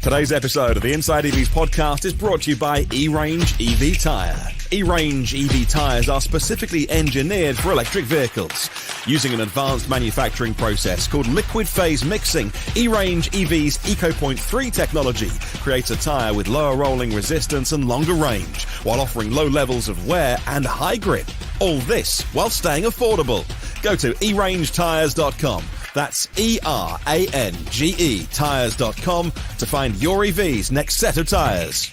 Today's episode of the InsideEVs podcast is brought to you by E-Range EV Tyre. E-Range EV tyres are specifically engineered for electric vehicles. Using an advanced manufacturing process called liquid phase mixing, E-Range EV's EcoPoint 3 technology creates a tyre with lower rolling resistance and longer range, while offering low levels of wear and high grip. All this while staying affordable. Go to erangetyres.com. That's ERANGE tyres.com to find your EV's next set of tyres.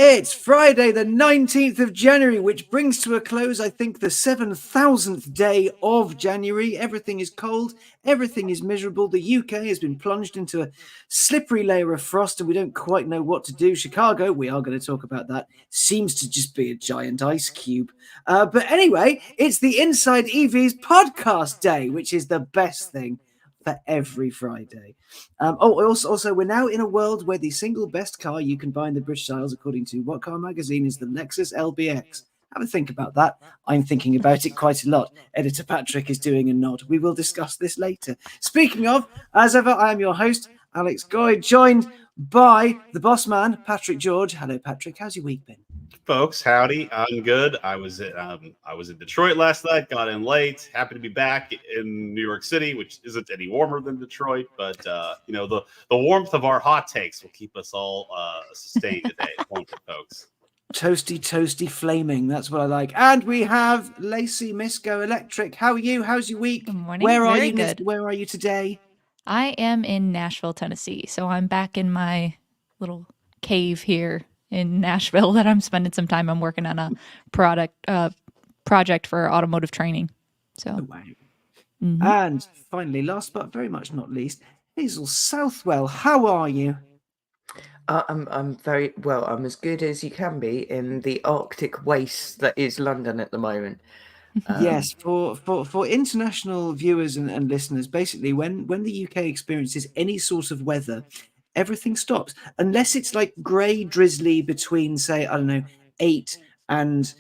It's Friday, the 19th of January, which brings to a close, I think, the 7,000th day of January. Everything is cold. Everything is miserable. The UK has been plunged into a slippery layer of frost, and we don't quite know what to do. Chicago, we are going to talk about that, seems to just be a giant ice cube. But anyway, it's the InsideEVs podcast day, which is the best thing for every Friday. Also, we're now in a world where the single best car you can buy in the British Isles, according to What Car Magazine, is the Lexus LBX. Have a think about that. I'm thinking about it quite a lot. Editor Patrick is doing a nod. We will discuss this later. Speaking of, as ever, I am your host, Alex Goy, joined by the boss man, Patrick George. Hello, Patrick. How's your week been? Folks, howdy. I'm good. I was in Detroit last night, got in late. Happy to be back in New York City, which isn't any warmer than Detroit, but the warmth of our hot takes will keep us all sustained today, won't it, folks? Toasty, flaming. That's what I like. And we have Lacey Misco Electric. How are you? How's your week? Good morning. Where are Very you? good. Where are you today? I am in Nashville, Tennessee. So I'm back in my little cave here in Nashville that I'm spending some time. I'm working on a project for automotive training. So, Oh, wow. And finally, last but very much not least, Hazel Southwell. How are you? I'm very well. I'm as good as you can be in the Arctic waste that is London at the moment. Yes, for international viewers and listeners, basically, when the UK experiences any sort of weather, everything stops unless it's like grey, drizzly between, say, I don't know, 8 and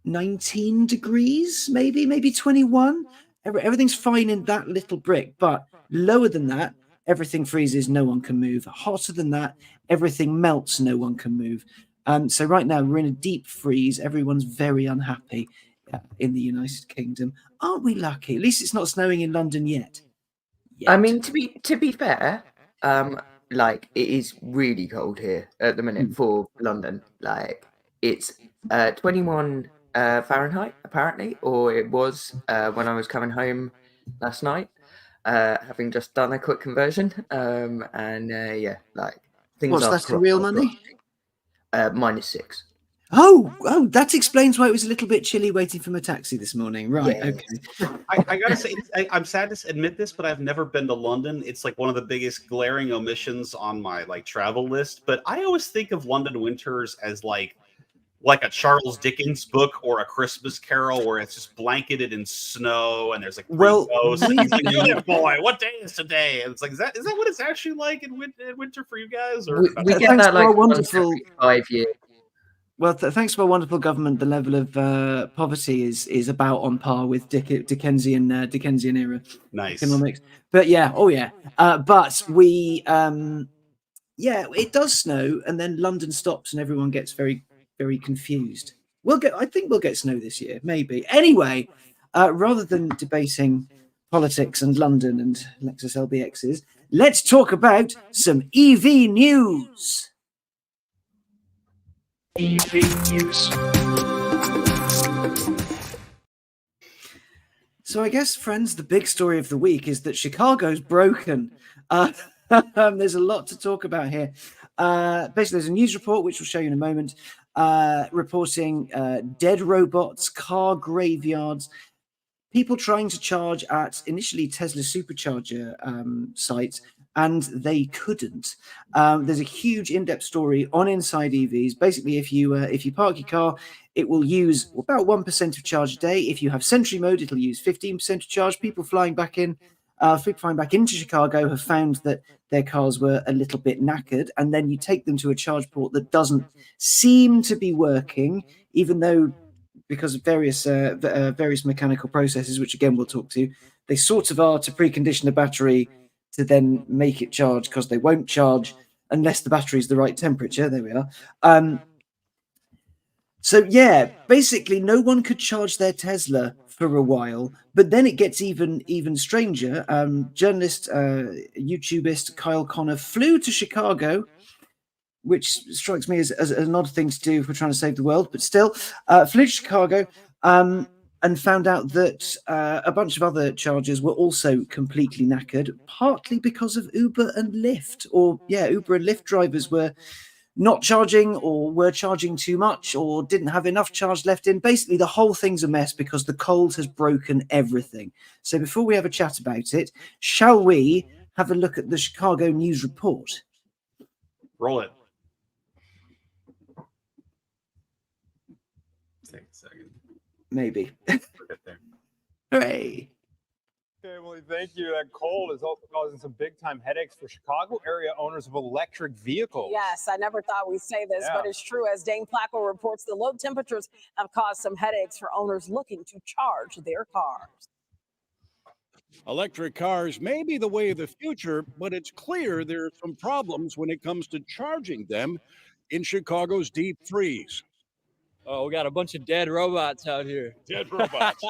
19 degrees, maybe 21. Everything's fine in that little brick, but lower than that, everything freezes, no one can move. Hotter than that, everything melts, no one can move. So right now we're in a deep freeze. Everyone's very unhappy in the United Kingdom. Aren't we lucky? At least it's not snowing in London yet. I mean, to be fair, like it is really cold here at the minute for London. Like it's 21 Fahrenheit apparently, or it was when I was coming home last night, having just done a quick conversion. Yeah, like things. What's that in real money? -6. Oh, that explains why it was a little bit chilly waiting for my taxi this morning. Right, Yeah. okay. I gotta say, I'm sad to admit this, but I've never been to London. It's like one of the biggest glaring omissions on my travel list. But I always think of London winters as like a Charles Dickens book or a Christmas Carol, where it's just blanketed in snow and there's like ghosts. He's like, "Good boy, what day is today?" And it's like, is that what it's actually like in winter for you guys? Or We get Thanks that for our like wonderful- once every 5 years. Well, thanks to our wonderful government, the level of poverty is about on par with Dickensian era nice economics. But yeah, but we, it does snow, and then London stops, and everyone gets very, very confused. I think we'll get snow this year, maybe. Anyway, rather than debating politics and London and Lexus LBXs, let's talk about some EV news. EV news. So I guess, friends, the big story of the week is that Chicago's broken. There's a lot to talk about here. Basically, there's a news report, which we'll show you in a moment, reporting dead robots, car graveyards, people trying to charge at initially Tesla supercharger sites, and they couldn't. There's a huge in-depth story on InsideEVs. Basically, if you park your car, it will use about 1% of charge a day. If you have Sentry mode, it'll use 15% of charge. People flying back in people flying back into Chicago have found that their cars were a little bit knackered, and then you take them to a charge port that doesn't seem to be working, even though because of various mechanical processes, which again we'll talk to, they sort of are to precondition the battery to then make it charge, because they won't charge unless the battery is the right temperature. There we are. So yeah, basically no one could charge their Tesla for a while, but then it gets even stranger. Journalist, YouTubist Kyle Connor flew to Chicago, which strikes me as an odd thing to do if we're trying to save the world, but still, flew to Chicago and found out that a bunch of other chargers were also completely knackered, partly because of Uber and Lyft. Uber and Lyft drivers were not charging, or were charging too much, or didn't have enough charge left in. Basically, the whole thing's a mess because the cold has broken everything. So before we have a chat about it, shall we have a look at the Chicago News Report? Roll it. Take a second. Maybe. We'll get there. Hooray. Okay, well, thank you. That cold is also causing some big-time headaches for Chicago area owners of electric vehicles. Yes, I never thought we'd say this, but it's true. As Dane Placco reports, the low temperatures have caused some headaches for owners looking to charge their cars. Electric cars may be the way of the future, but it's clear there are some problems when it comes to charging them in Chicago's deep freeze. Oh, we got a bunch of dead robots out here. Dead robots.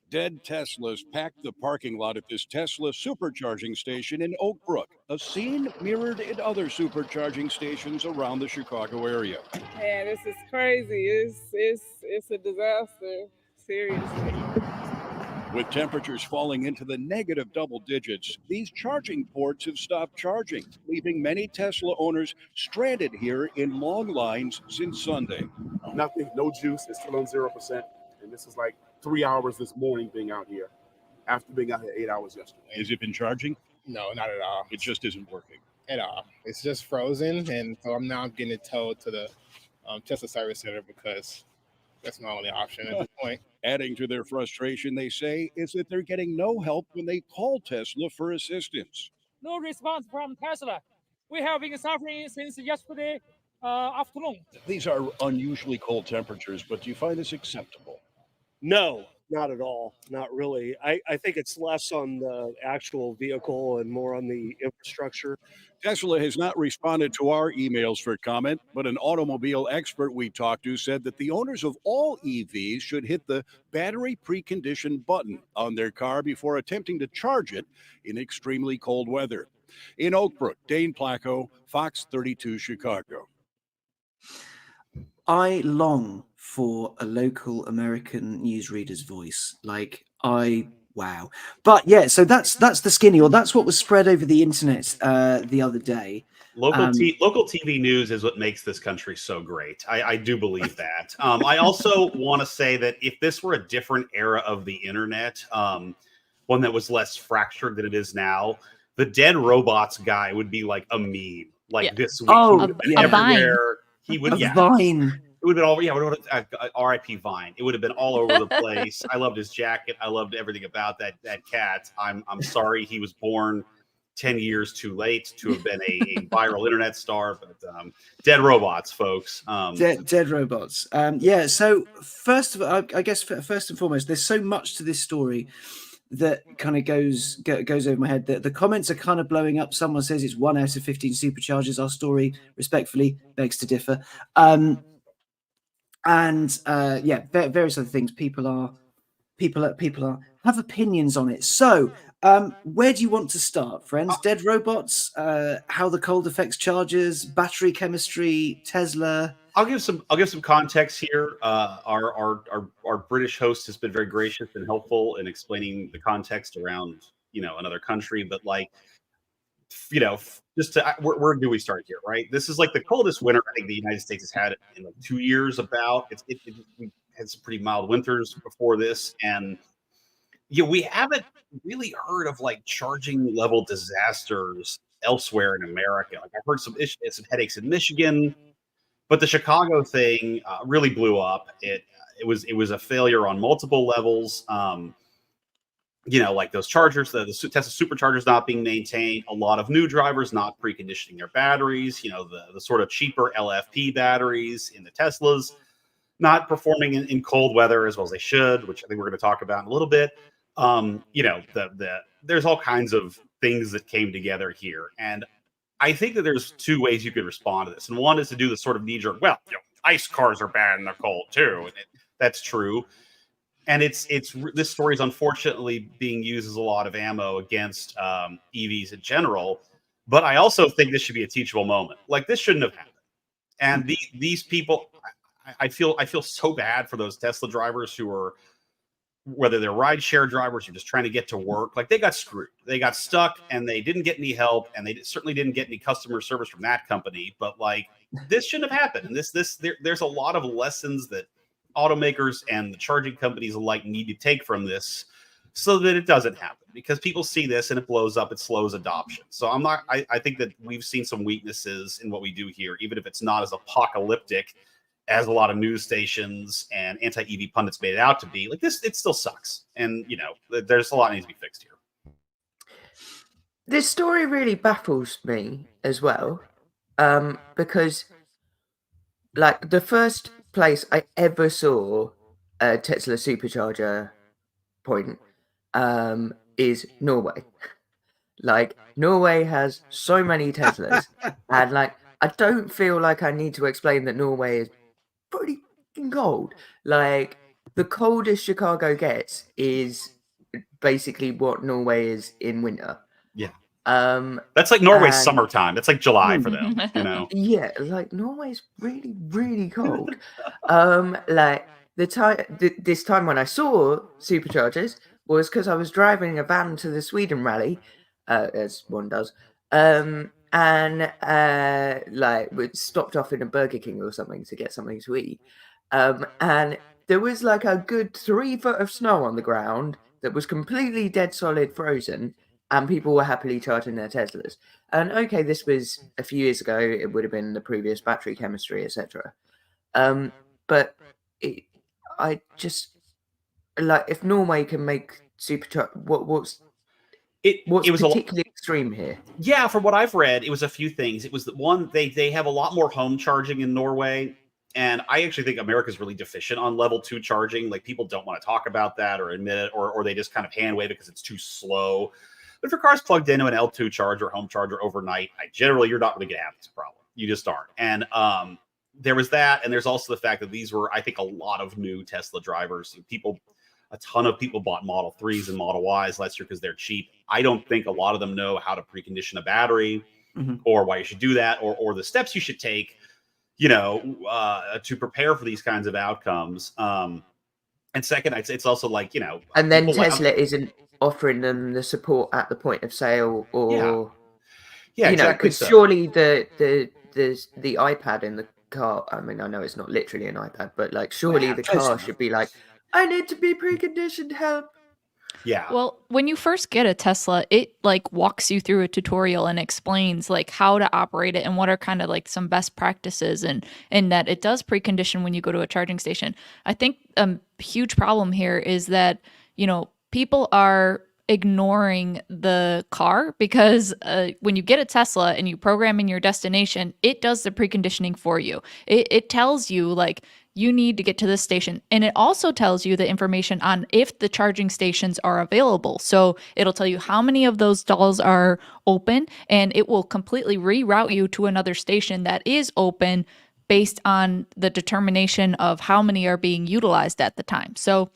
Dead Teslas packed the parking lot at this Tesla supercharging station in Oak Brook, a scene mirrored in other supercharging stations around the Chicago area. Yeah, this is crazy. It's a disaster, seriously. With temperatures falling into the negative double digits, these charging ports have stopped charging, leaving many Tesla owners stranded here in long lines since Sunday. Nothing, no juice. It's still on 0%. And this is like 3 hours this morning being out here, after being out here 8 hours yesterday. Has it been charging? No, not at all. It just isn't working. At all. It's just frozen, and so I'm getting it towed to the Tesla service center because that's my only option at this point. Adding to their frustration, they say, is that they're getting no help when they call Tesla for assistance. No response from Tesla. We have been suffering since yesterday afternoon. These are unusually cold temperatures, but do you find this acceptable? No, not at all. Not really. I think it's less on the actual vehicle and more on the infrastructure. Tesla has not responded to our emails for comment, but an automobile expert we talked to said that the owners of all EVs should hit the battery precondition button on their car before attempting to charge it in extremely cold weather. In Oak Brook, Dane Placco, Fox 32 Chicago. I long for a local American newsreader's voice. Wow. But yeah, so that's the skinny, or that's what was spread over the internet the other day. Local TV news is what makes this country so great. I do believe that. I also want to say that if this were a different era of the internet, one that was less fractured than it is now, the dead robots guy would be like a meme. This week, a Vine. He would, Vine. It would have been all, R.I.P. Vine. It would have been all over the place. I loved his jacket. I loved everything about that cat. I'm sorry he was born 10 years too late to have been a viral internet star, but dead robots, folks. Dead robots. Yeah. So first of all, I guess first and foremost, there's so much to this story that kind of goes over my head. The comments are kind of blowing up. Someone says it's 1 out of 15 superchargers. Our story, respectfully, begs to differ. Various other things. People have opinions on it. So, where do you want to start, friends? Dead robots, how the cold affects chargers, battery chemistry, Tesla. I'll give some context here. Our British host has been very gracious and helpful in explaining the context around another country, but where do we start here, right? This is like the coldest winter I think the United States has had in 2 years. We had some pretty mild winters before this, and we haven't really heard of charging level disasters elsewhere in America. I've heard some headaches in Michigan, but the Chicago thing really blew up. It was a failure on multiple levels. like those chargers, the Tesla superchargers not being maintained, a lot of new drivers not preconditioning their batteries, the sort of cheaper LFP batteries in the Teslas not performing in cold weather as well as they should, which I think we're going to talk about in a little bit. There's all kinds of things that came together here. And I think that there's two ways you could respond to this. And one is to do the sort of knee-jerk, well, ICE cars are bad in the cold too. And that's true. And this story is unfortunately being used as a lot of ammo against EVs in general. But I also think this should be a teachable moment. Like, this shouldn't have happened. And these people, I feel so bad for those Tesla drivers who are, whether they're rideshare drivers or just trying to get to work, like they got screwed. They got stuck and they didn't get any help, and they certainly didn't get any customer service from that company. But like, this shouldn't have happened. And there's a lot of lessons that automakers and the charging companies alike need to take from this so that it doesn't happen, because people see this and it blows up, it slows adoption. So I think that we've seen some weaknesses in what we do here, even if it's not as apocalyptic as a lot of news stations and anti-EV pundits made it out to be. Like, this, it still sucks. And, there's a lot that needs to be fixed here. This story really baffles me as well, because, like, the first place I ever saw a Tesla supercharger point is Norway. Like, Norway has so many Teslas, and like, I don't feel like I need to explain that Norway is pretty cold. Like, the coldest Chicago gets is basically what Norway is in winter. Yeah. That's like Norway's summertime. That's like July for them, Yeah, like, Norway's really, really cold. Like, this time when I saw superchargers was because I was driving a van to the Sweden rally, as one does, and like, we stopped off in a Burger King or something to get something to eat, and there was like a good 3 foot of snow on the ground that was completely dead solid frozen, and people were happily charging their Teslas. And okay, this was a few years ago, it would have been the previous battery chemistry, etc. But I just, like, if Norway can make supercharge, what's particularly extreme here? Yeah, from what I've read, it was a few things. It was that, one, they have a lot more home charging in Norway, and I actually think America's really deficient on level 2 charging. Like, people don't want to talk about that or admit it, or they just kind of hand wave it because it's too slow. But if your car's plugged into an L2 charger, home charger overnight, you're not really going to have this problem. You just aren't. And there was that, and there's also the fact that these were, I think, a lot of new Tesla drivers. A ton of people bought Model 3s and Model Ys last year because they're cheap. I don't think a lot of them know how to precondition a battery, or why you should do that, or the steps you should take, to prepare for these kinds of outcomes. And second, it's also like, and then Tesla isn't offering them the support at the point of sale, or exactly. Because surely the iPad in the car, I mean, I know it's not literally an iPad, but like, surely the car should be like, I need to be preconditioned, help. Yeah. Well, when you first get a Tesla, it like walks you through a tutorial and explains like how to operate it and what are kind of like some best practices, and that it does precondition when you go to a charging station. I think a huge problem here is that, people are ignoring the car, because when you get a Tesla and you program in your destination, it does the preconditioning for you. It tells you like, you need to get to this station. And it also tells you the information on if the charging stations are available. So it'll tell you how many of those stalls are open, and it will completely reroute you to another station that is open based on the determination of how many are being utilized at the time. So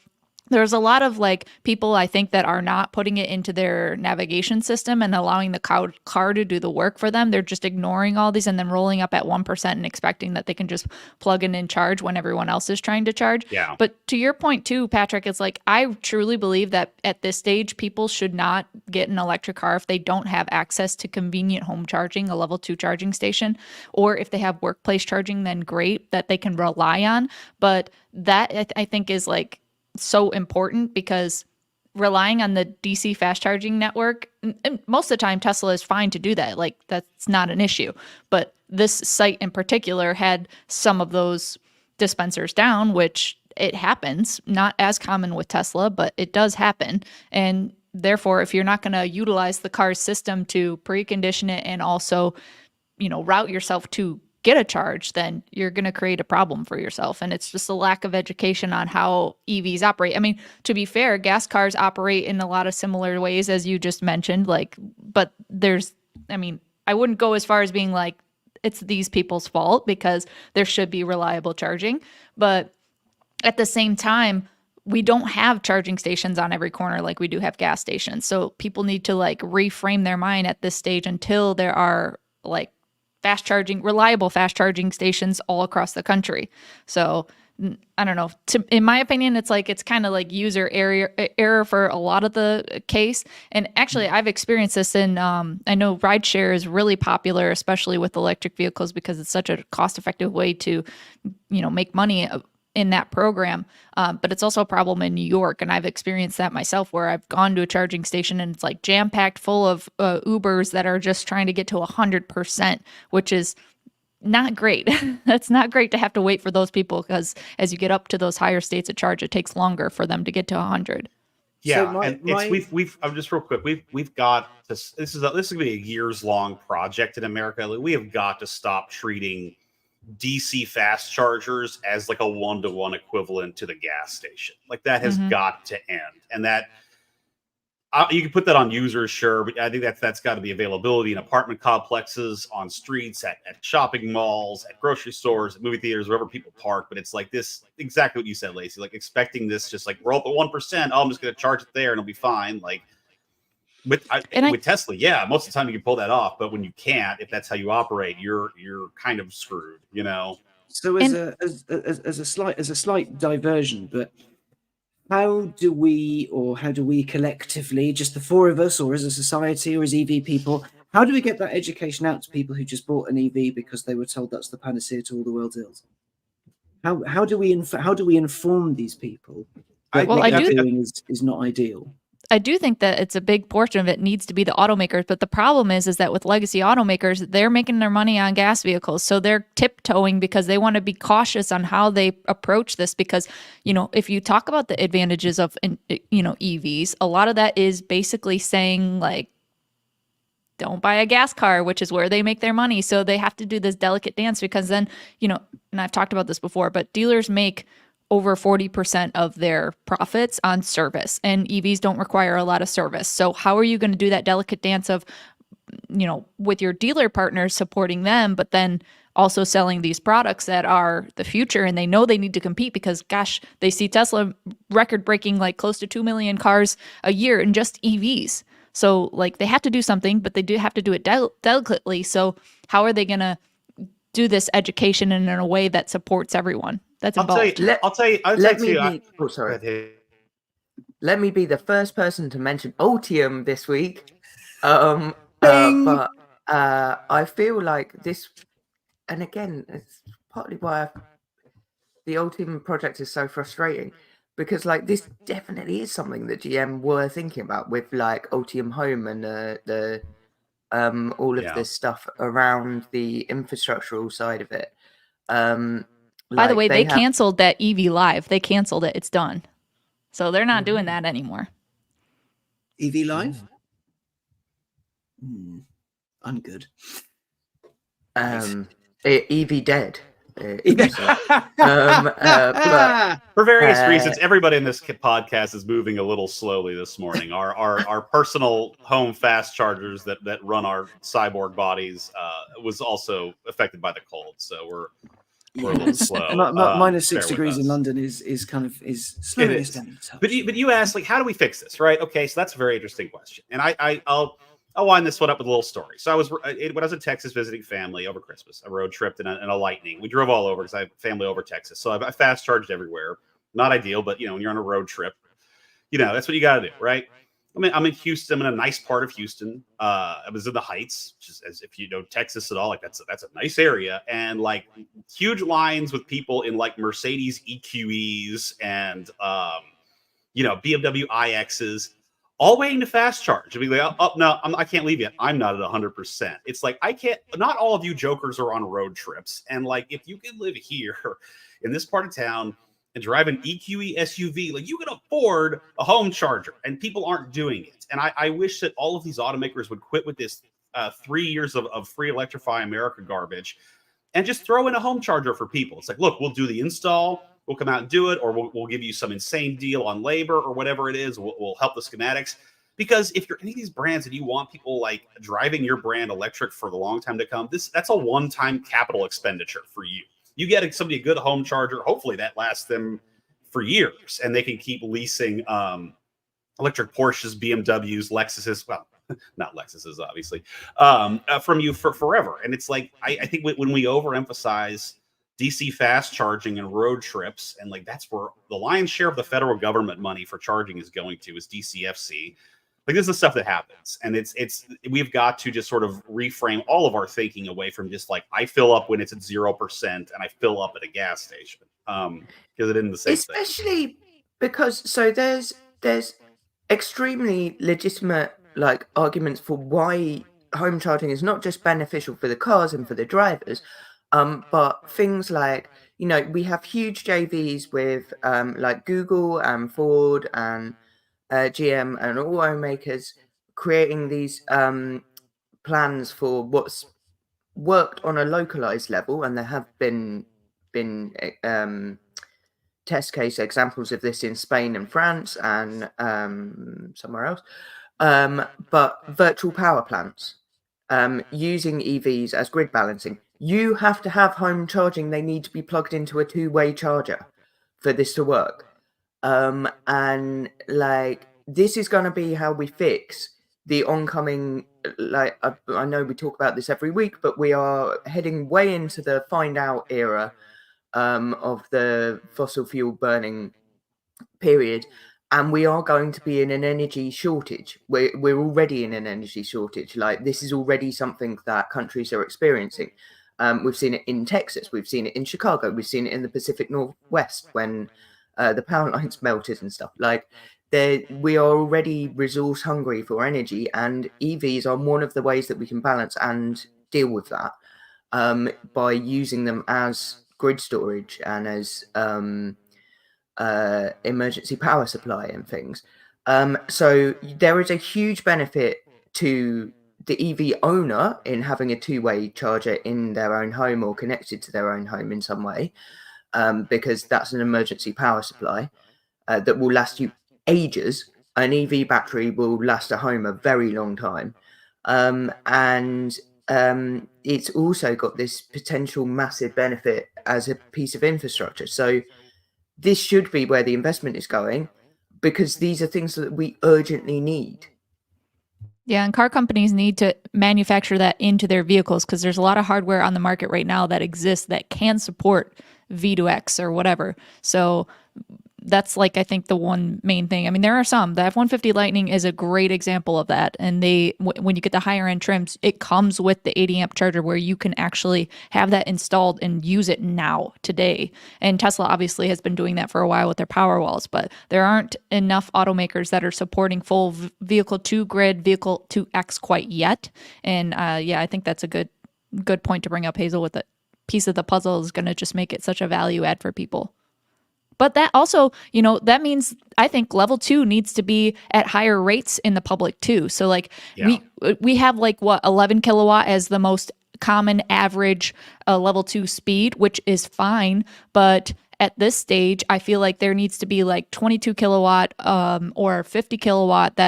there's a lot of like people, I think, that are not putting it into their navigation system and allowing the car to do the work for them. They're just ignoring all these and then rolling up at 1% and expecting that they can just plug in and charge when everyone else is trying to charge. Yeah. But to your point too, Patrick, it's like, I truly believe that at this stage, people should not get an electric car if they don't have access to convenient home charging, a level 2 charging station, or if they have workplace charging, then great, that they can rely on. But that I think is like so important, because relying on the DC fast charging network, and most of the time Tesla is fine to do that. Like, that's not an issue. But this site in particular had some of those dispensers down, which it happens, not as common with Tesla, but it does happen. And therefore, if you're not going to utilize the car's system to precondition it and also, route yourself to get a charge, then you're going to create a problem for yourself. And it's just a lack of education on how EVs operate. I mean, to be fair, gas cars operate in a lot of similar ways, as you just mentioned, but I wouldn't go as far as being like, it's these people's fault, because there should be reliable charging. But at the same time, we don't have charging stations on every corner like we do have gas stations. So people need to reframe their mind at this stage until there are reliable fast charging stations all across the country. So I don't know. In my opinion, it's kind of like user error for a lot of the case. And actually, I've experienced this in, I know Rideshare is really popular, especially with electric vehicles, because it's such a cost-effective way to, make money in that program. But it's also a problem in New York. And I've experienced that myself, where I've gone to a charging station and it's jam-packed full of Ubers that are just trying to get to 100%, which is not great. That's not great to have to wait for those people, because as you get up to those higher states of charge, it takes longer for them to get to 100. Yeah, so we've just real quick, we've got this. This is going to be a years-long project in America. We have got to stop treating DC fast chargers as a 1-to-1 equivalent to the gas station. That has got to end, and that you can put that on users, sure, but I think that's got to be availability in apartment complexes, on streets, at shopping malls, at grocery stores, at movie theaters, wherever people park. But it's this, exactly what you said, Lacey, expecting this just we're up at 1%. Oh, I'm just going to charge it there and it'll be fine. With Tesla, yeah, most of the time you can pull that off, but when you can't, if that's how you operate, you're kind of screwed, So as a slight diversion, but how do we collectively, just the four of us, or as a society, or as EV people, how do we get that education out to people who just bought an EV because they were told that's the panacea to all the world's ills? How do we inform these people that what they're doing is not ideal? I do think that it's a big portion of it needs to be the automakers, but the problem is that with legacy automakers, they're making their money on gas vehicles. So they're tiptoeing because they want to be cautious on how they approach this, because, if you talk about the advantages of, EVs, a lot of that is basically saying don't buy a gas car, which is where they make their money. So they have to do this delicate dance, because then, and I've talked about this before, but dealers make over 40% of their profits on service, and EVs don't require a lot of service. So how are you going to do that delicate dance of, with your dealer partners, supporting them, but then also selling these products that are the future, and they know they need to compete because, gosh, they see Tesla record breaking close to 2 million cars a year in just EVs. So they have to do something, but they do have to do it delicately. So how are they going to do this education in a way that supports everyone that's involved? Let me be the first person to mention Ultium this week. But I feel like this, and again, it's partly why the Ultium project is so frustrating, because this definitely is something that GM were thinking about with Ultium Home and the all of this stuff around the infrastructural side of it. By the way, they canceled that EV Live. They canceled it. It's done. So they're not doing that anymore. EV Live? I'm good. EV Dead. For various reasons, everybody in this podcast is moving a little slowly this morning. Our personal home fast chargers that run our cyborg bodies was also affected by the cold, so we're a little slow. Minus 6 degrees in London is slowing us down. But you asked how do we fix this, right? Okay, so that's a very interesting question, and I'll wind this one up with a little story. So when I was in Texas visiting family over Christmas, I road tripped in a Lightning. We drove all over because I have family over Texas. So I fast charged everywhere. Not ideal, but when you're on a road trip, that's what you got to do, right? I'm in Houston. I'm in a nice part of Houston. I was in the Heights, just as if you know Texas at all. That's a nice area, and huge lines with people in Mercedes EQEs and BMW iXs. All waiting to fast charge. I mean, no, I can't leave yet. I'm not at 100%. It's I can't. Not all of you jokers are on road trips, and if you can live here in this part of town and drive an EQE SUV, like you can afford a home charger, and people aren't doing it. And I wish that all of these automakers would quit with this 3 years of free Electrify America garbage and just throw in a home charger for people. It's like, look, we'll do the install, we'll come out and do it, or we'll give you some insane deal on labor or whatever it is. We'll help the schematics. Because if you're any of these brands and you want people like driving your brand electric for the long time to come, that's a one-time capital expenditure for you. You get somebody a good home charger, hopefully that lasts them for years, and they can keep leasing electric Porsches, BMWs, Lexuses, well, not Lexuses, obviously, from you for forever. And it's like, I think when we overemphasize DC fast charging and road trips, and like that's where the lion's share of the federal government money for charging is going to, is DCFC. Like this is stuff that happens, and we've got to just sort of reframe all of our thinking away from just like I fill up when it's at 0% and I fill up at a gas station, because it isn't the same thing. Especially because there's extremely legitimate like arguments for why home charging is not just beneficial for the cars and for the drivers, but things like, you know, we have huge JVs with like Google and Ford and GM and automakers creating these plans for what's worked on a localized level, and there have been test case examples of this in Spain and France and somewhere else. But virtual power plants using EVs as grid balancing. You have to have home charging. They need to be plugged into a two-way charger for this to work. And like this is going to be how we fix the oncoming, like I know we talk about this every week, but we are heading way into the find out era of the fossil fuel burning period, and we are going to be in an energy shortage. We're already in an energy shortage. Like this is already something that countries are experiencing. We've seen it in Texas, we've seen it in Chicago, we've seen it in the Pacific Northwest when the power lines melted and stuff. Like we are already resource hungry for energy, and EVs are one of the ways that we can balance and deal with that by using them as grid storage and as emergency power supply and things. So there is a huge benefit to the EV owner in having a two-way charger in their own home or connected to their own home in some way, because that's an emergency power supply that will last you ages. An EV battery will last a home a very long time. And it's also got this potential massive benefit as a piece of infrastructure. So this should be where the investment is going, because these are things that we urgently need. Yeah, and car companies need to manufacture that into their vehicles, because there's a lot of hardware on the market right now that exists that can support V2X or whatever. So that's like, I think the one main thing. I mean, there are some. The F-150 Lightning is a great example of that. And when you get the higher end trims, it comes with the 80 amp charger where you can actually have that installed and use it now, today. And Tesla obviously has been doing that for a while with their power walls, but there aren't enough automakers that are supporting full vehicle to grid, vehicle to X quite yet. And yeah, I think that's a good point to bring up, Hazel, with the piece of the puzzle is going to just make it such a value add for people. But that also, you know, that means I think level 2 needs to be at higher rates in the public too. So like we have like 11 kilowatt as the most common average level 2 speed, which is fine. But at this stage, I feel like there needs to be like 22 kilowatt or 50 kilowatt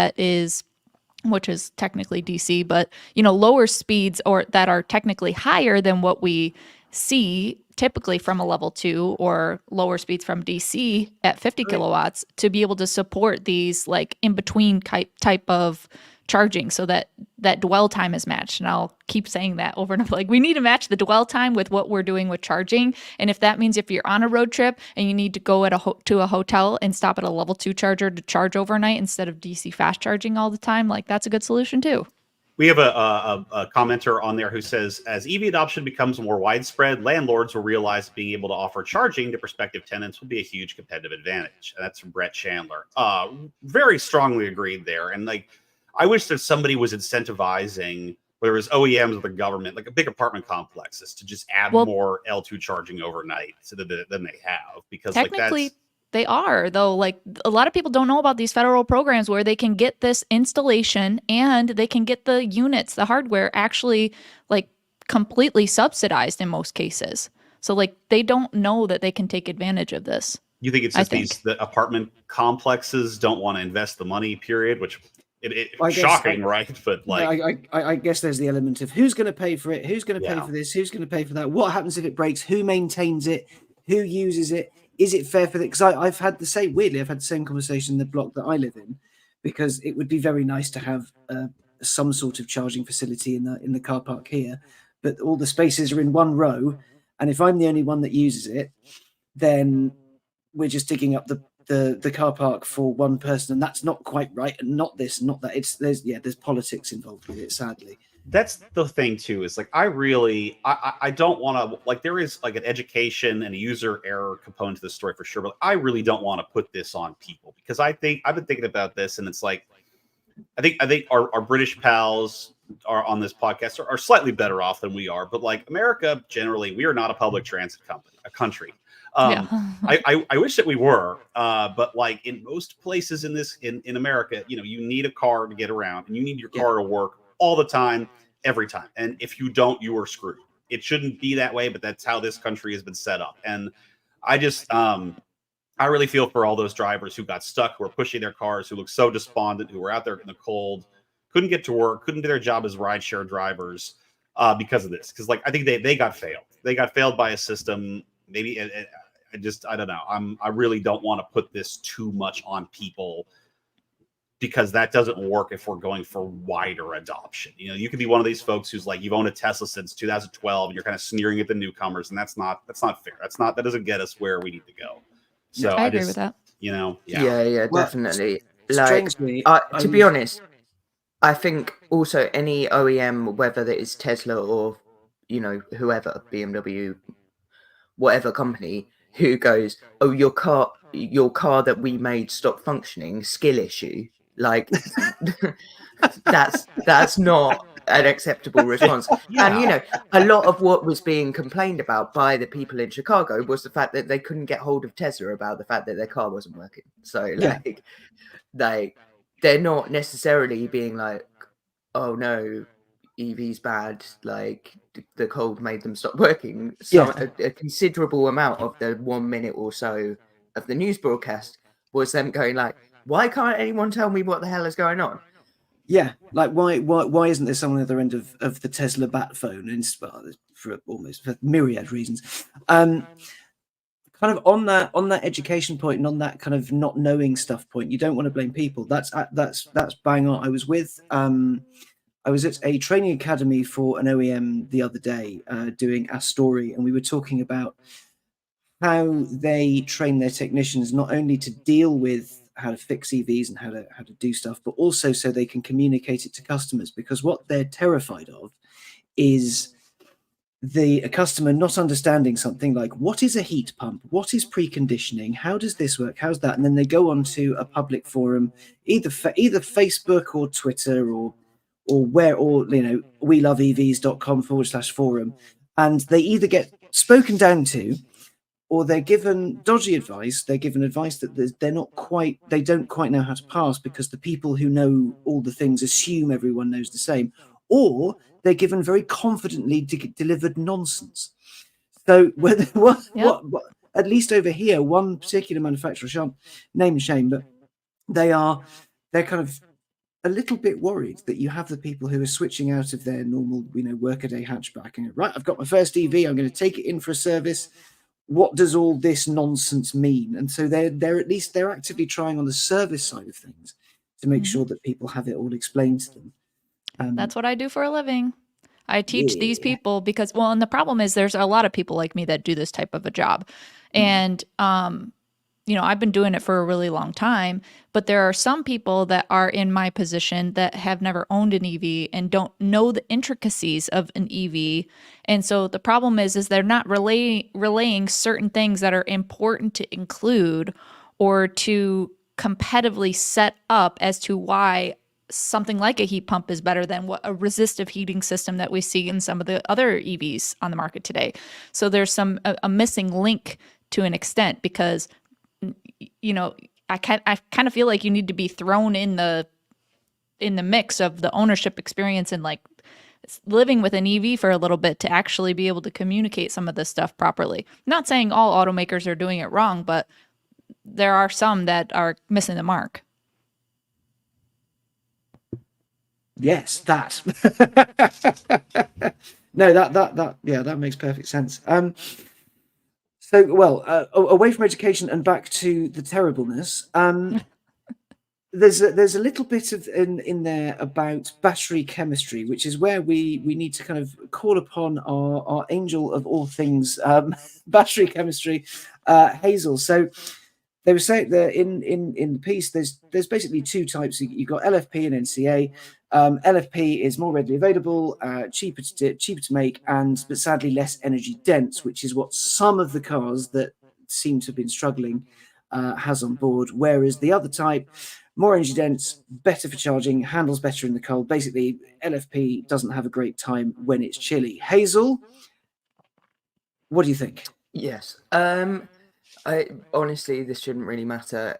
which is technically DC, but you know, lower speeds or that are technically higher than what we see typically from a level 2 or lower speeds from DC at 50 kilowatts to be able to support these like in between type of charging, so that dwell time is matched. And I'll keep saying that over and over. Like we need to match the dwell time with what we're doing with charging. And if that means if you're on a road trip and you need to go to a hotel and stop at a level 2 charger to charge overnight instead of DC fast charging all the time, like that's a good solution too. We have a commenter on there who says, as EV adoption becomes more widespread, landlords will realize being able to offer charging to prospective tenants will be a huge competitive advantage. And that's from Brett Chandler. Very strongly agreed there. And like, I wish that somebody was incentivizing whether it's OEMs or the government, like a big apartment complexes, to just add more L2 charging overnight than they have, because technically they are, though. Like, a lot of people don't know about these federal programs where they can get this installation and they can get the units, the hardware, actually like completely subsidized in most cases. So like they don't know that they can take advantage of this. You think it's just the apartment complexes don't want to invest the money, period, which it's shocking, right? But like, I guess there's the element of who's going to pay for it, who's going to pay for this, who's going to pay for that, what happens if it breaks, who maintains it, who uses it, is it fair for it? Because I've had the same, weirdly, I've had the same conversation in the block that I live in, because it would be very nice to have some sort of charging facility in the car park here, but all the spaces are in one row, and if I'm the only one that uses it, then we're just digging up the car park for one person, and that's not quite right, and not this, not that. There's politics involved with it, sadly. That's the thing too, is like I don't want to, like, there is like an education and a user error component to the story for sure, but I really don't want to put this on people, because I've been thinking about this, and it's like I think our British pals are on this podcast are slightly better off than we are, but like America generally, we are not a public transit country. I wish that we were, but like in most places in America, you need a car to get around, and you need your car to work all the time, every time. And if you don't, you are screwed. It shouldn't be that way, but that's how this country has been set up. And I just, I really feel for all those drivers who got stuck, who are pushing their cars, who look so despondent, who were out there in the cold, couldn't get to work, couldn't do their job as rideshare drivers because of this. Because like I think they got failed. They got failed by a system. Maybe I don't know. I really don't want to put this too much on people, because that doesn't work if we're going for wider adoption. You could be one of these folks who's like, you've owned a Tesla since 2012 and you're kind of sneering at the newcomers, and that's not fair. That doesn't get us where we need to go. So I agree with that. Yeah, Well, definitely. Like, strangely, to be honest, I think also any OEM, whether that is Tesla or whoever, BMW, whatever company, who goes, oh, your car that we made stopped functioning, skill issue. Like that's not an acceptable response. And a lot of what was being complained about by the people in Chicago was the fact that they couldn't get hold of Tesla about the fact that their car wasn't working. So they're not necessarily being like, oh no, EV's bad, like the cold made them stop working. So a considerable amount of the 1 minute or so of the news broadcast was them going like, why can't anyone tell me what the hell is going on? Yeah, like why isn't there someone at the other end of the Tesla bat phone? And for myriad reasons. Kind of on that education point, and on that kind of not knowing stuff point, you don't want to blame people. That's bang on. I was at a training academy for an OEM the other day, doing a story, and we were talking about how they train their technicians not only to deal with how to fix EVs and how to do stuff, but also so they can communicate it to customers. Because what they're terrified of is a customer not understanding something like, what is a heat pump? What is preconditioning? How does this work? How's that? And then they go on to a public forum, either Facebook or Twitter or weloveevs.com/forum, and they either get spoken down to, or they're given dodgy advice. They're given advice that they don't quite know how to pass, because the people who know all the things assume everyone knows the same, or they're given very confidently delivered nonsense. So what at least over here, one particular manufacturer, I shan't name and shame, but they're kind of a little bit worried that you have the people who are switching out of their normal, workaday hatchback and right, I've got my first EV, I'm going to take it in for a service. What does all this nonsense mean? And so they're actively trying on the service side of things to make sure that people have it all explained to them. That's what I do for a living. I teach these people because, and the problem is there's a lot of people like me that do this type of a job. And, I've been doing it for a really long time, but there are some people that are in my position that have never owned an EV and don't know the intricacies of an EV. And so the problem is they're not relaying certain things that are important to include or to competitively set up as to why something like a heat pump is better than what a resistive heating system that we see in some of the other EVs on the market today. So there's a missing link to an extent, because I kind of feel like you need to be thrown in the mix of the ownership experience and like living with an EV for a little bit to actually be able to communicate some of this stuff properly. Not saying all automakers are doing it wrong, but there are some that are missing the mark. Yes, that. No, that makes perfect sense. Away from education and back to the terribleness. There's a little bit of in there about battery chemistry, which is where we need to kind of call upon our angel of all things, battery chemistry, Hazel. So they were saying that in the piece, there's basically two types. You've got LFP and NCA. LFP is more readily available, cheaper to make, but sadly less energy dense, which is what some of the cars that seem to have been struggling has on board. Whereas the other type, more energy dense, better for charging, handles better in the cold. Basically, LFP doesn't have a great time when it's chilly. Hazel, what do you think? Yes. Honestly, this shouldn't really matter.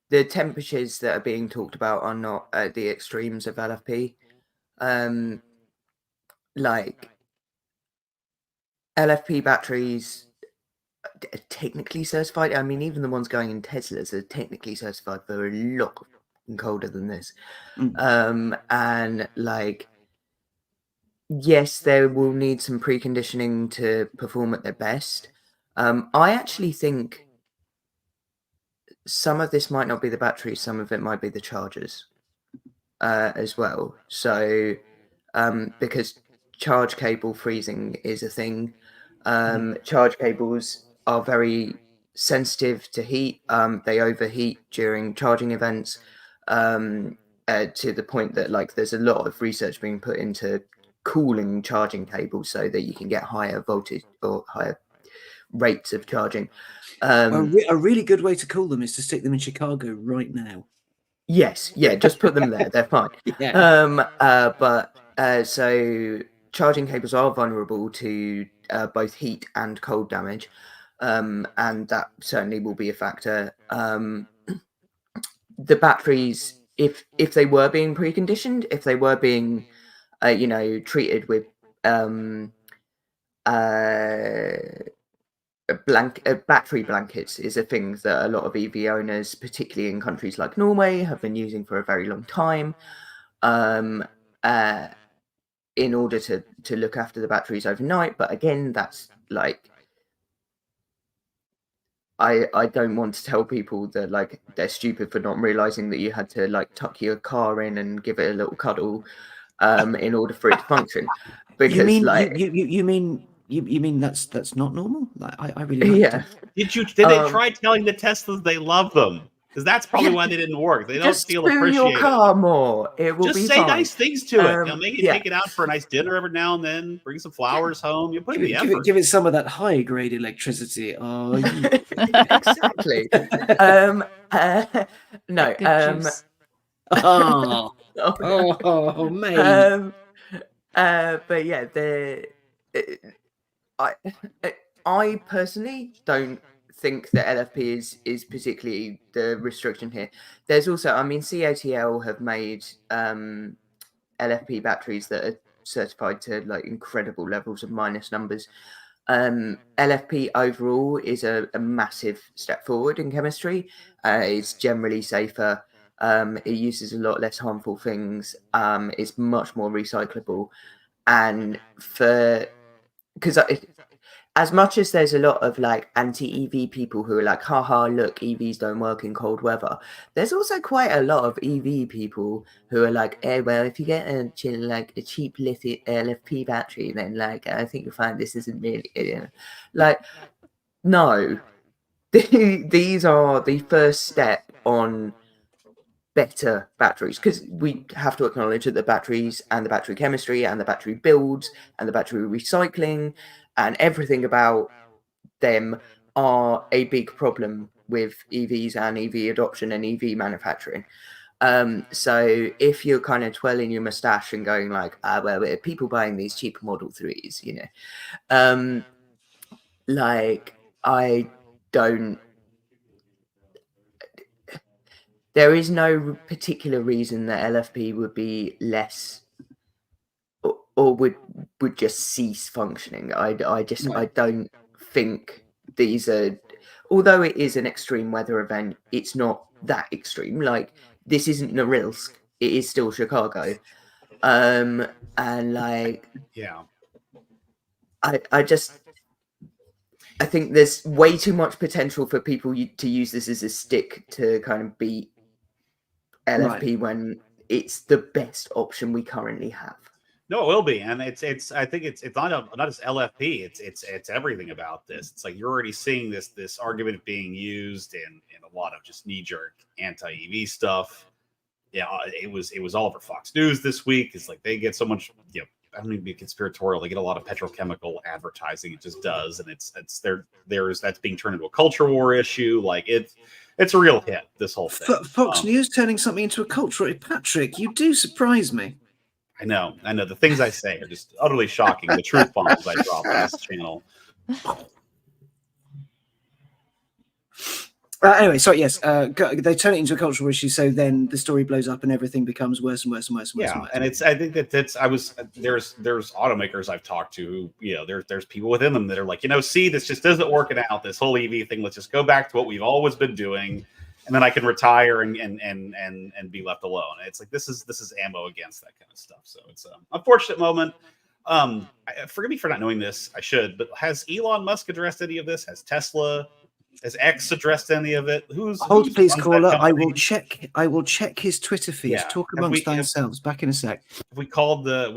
The temperatures that are being talked about are not at the extremes of LFP. Like LFP batteries are technically certified. I mean, even the ones going in Teslas are technically certified for a lot colder than this. And like, yes, they will need some preconditioning to perform at their best. I actually think some of this might not be the batteries, some of it might be the chargers as well. So, because charge cable freezing is a thing. Charge cables are very sensitive to heat. They overheat during charging events to the point that like there's a lot of research being put into cooling charging cables so that you can get higher voltage or higher rates of charging. A really good way to cool them is to stick them in Chicago right now. Yes, yeah, just put them there. They're fine. Yeah. So charging cables are vulnerable to both heat and cold damage, and that certainly will be a factor. The batteries, if they were being preconditioned, if they were being, treated with battery blankets is a thing that a lot of EV owners, particularly in countries like Norway, have been using for a very long time, in order to look after the batteries overnight. But again, that's like, I don't want to tell people that like they're stupid for not realizing that you had to like tuck your car in and give it a little cuddle in order for it to function. Because you mean that's not normal? Like, I really like it. Did they try telling the Teslas they love them? Because that's probably why they didn't work. They don't feel appreciated. Your car more. It will just be say fine. Nice things to it. Make it take it out for a nice dinner every now and then. Bring some flowers home. You put in the effort. Give it some of that high grade electricity. Oh, exactly. No. Oh, mate. But yeah, I personally don't think that LFP is particularly the restriction here. There's also, I mean, CATL have made LFP batteries that are certified to like incredible levels of minus numbers. LFP overall is a massive step forward in chemistry. It's generally safer. It uses a lot less harmful things. It's much more recyclable. And because as much as there's a lot of like anti-EV people who are like, haha, look, EVs don't work in cold weather, there's also quite a lot of EV people who are like, well, if you get a cheap lithium LFP battery, then like I think you'll find this isn't really like, no. These are the first step on better batteries, because we have to acknowledge that the batteries and the battery chemistry and the battery builds and the battery recycling and everything about them are a big problem with EVs and EV adoption and EV manufacturing. So if you're kind of twirling your mustache and going like, well, people buying these cheaper Model 3s, you know, like I don't. There is no particular reason that LFP would be less or would just cease functioning. I don't think these are, although it is an extreme weather event, it's not that extreme. Like, this isn't Norilsk, it is still Chicago. And like, yeah, I think there's way too much potential for people to use this as a stick to kind of beat LFP when it's the best option we currently have. No, it will be, and I think it's not just LFP. It's everything about this. It's like you're already seeing this argument being used in a lot of just knee jerk anti-EV stuff. Yeah, it was all over Fox News this week. It's like they get so much. You know, I don't mean to be conspiratorial. They get a lot of petrochemical advertising. It just does, and that's being turned into a culture war issue. Like it's a real hit. This whole thing. Fox News turning something into a culture. Patrick, you do surprise me. I know. The things I say are just utterly shocking. The truth bombs I drop on this channel. Anyway, sorry. Yes, they turn it into a cultural issue, so then the story blows up and everything becomes worse and worse and worse and worse. Yeah, and worse. and there's automakers I've talked to who, there's people within them that are like, see, this just isn't working out. This whole EV thing. Let's just go back to what we've always been doing. And then I can retire and be left alone. It's like this is ammo against that kind of stuff. So it's an unfortunate moment. Forgive me for not knowing this. I should, but has Elon Musk addressed any of this? Has Tesla? Has X addressed any of it? Hold, please, caller. I will check his Twitter feed. Yeah. Talk amongst themselves. Back in a sec. We called the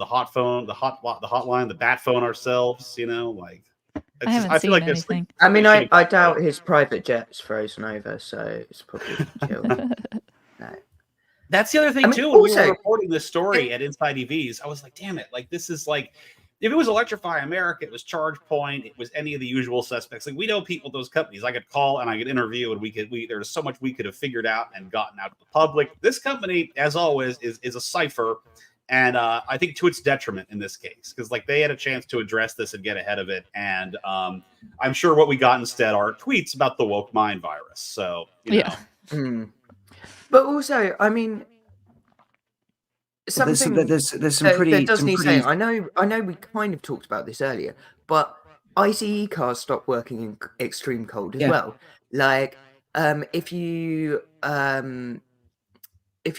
hot phone, the hotline, the bat phone ourselves. Like. I haven't seen anything. I mean, I doubt his private jet's frozen over, so it's probably killed. No. That's the other thing too. When we were reporting this story at InsideEVs, I was like, "Damn it! Like this is like, if it was Electrify America, it was ChargePoint, it was any of the usual suspects. Like we know people at those companies. I could call and I could interview, and there's so much we could have figured out and gotten out to the public. This company, as always, is a cipher." And I think to its detriment in this case, because like they had a chance to address this and get ahead of it. And I'm sure what we got instead are tweets about the woke mind virus. So, you know. But also, I mean, something there's some pretty. That does need saying. I know we kind of talked about this earlier, but ICE cars stopped working in extreme cold as well. Like, if you